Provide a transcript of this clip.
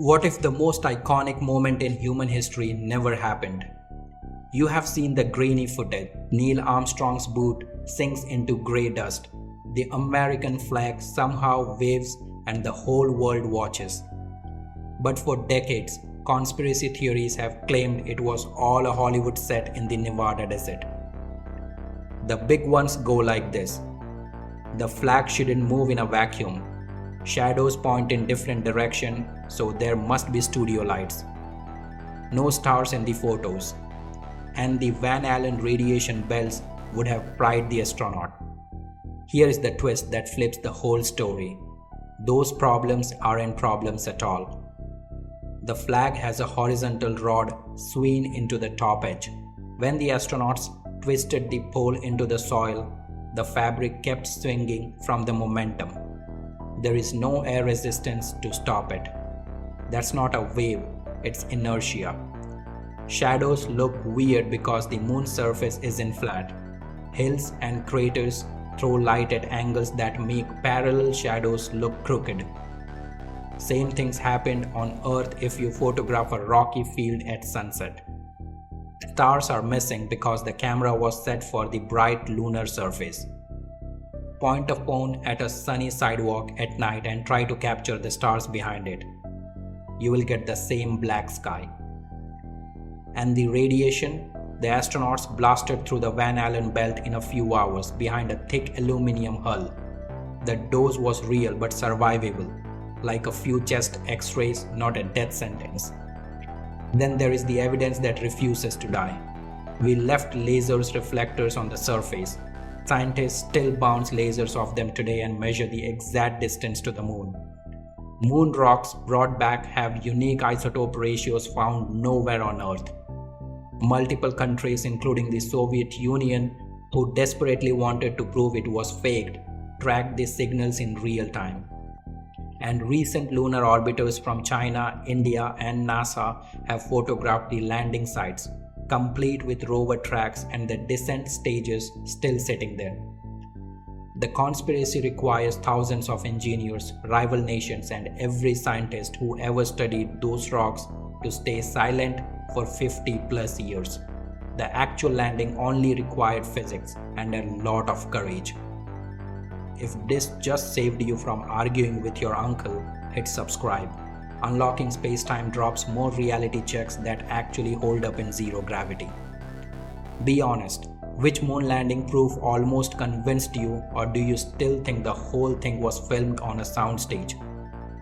What if the most iconic moment in human history never happened? You have seen the grainy footage. Neil Armstrong's boot sinks into grey dust. The American flag somehow waves and the whole world watches. But for decades, conspiracy theories have claimed it was all a Hollywood set in the Nevada desert. The big ones go like this. The flag shouldn't move in a vacuum. Shadows point in different directions, so there must be studio lights. No stars in the photos. And the Van Allen radiation belts would have pried the astronaut. Here is the twist that flips the whole story. Those problems aren't problems at all. The flag has a horizontal rod swinging into the top edge. When the astronauts twisted the pole into the soil, the fabric kept swinging from the momentum. There is no air resistance to stop it. That's not a wave, it's inertia. Shadows look weird because the moon's surface isn't flat. Hills and craters throw light at angles that make parallel shadows look crooked. Same things happened on Earth if you photograph a rocky field at sunset. Stars are missing because the camera was set for the bright lunar surface. Point a phone at a sunny sidewalk at night and try to capture the stars behind it. You will get the same black sky. And the radiation, the astronauts blasted through the Van Allen belt in a few hours behind a thick aluminum hull. The dose was real but survivable, like a few chest x-rays, not a death sentence. Then there is the evidence that refuses to die. We left lasers reflectors on the surface. Scientists still bounce lasers off them today and measure the exact distance to the moon. Moon rocks brought back have unique isotope ratios found nowhere on Earth. Multiple countries, including the Soviet Union, who desperately wanted to prove it was faked, tracked these signals in real time. And recent lunar orbiters from China, India, and NASA have photographed the landing sites, complete with rover tracks and the descent stages still sitting there. The conspiracy requires thousands of engineers, rival nations, and every scientist who ever studied those rocks to stay silent for 50 plus years. The actual landing only required physics and a lot of courage. If this just saved you from arguing with your uncle, hit subscribe. Unlocking Space-Time drops more reality checks that actually hold up in zero gravity. Be honest, which moon landing proof almost convinced you, or do you still think the whole thing was filmed on a soundstage?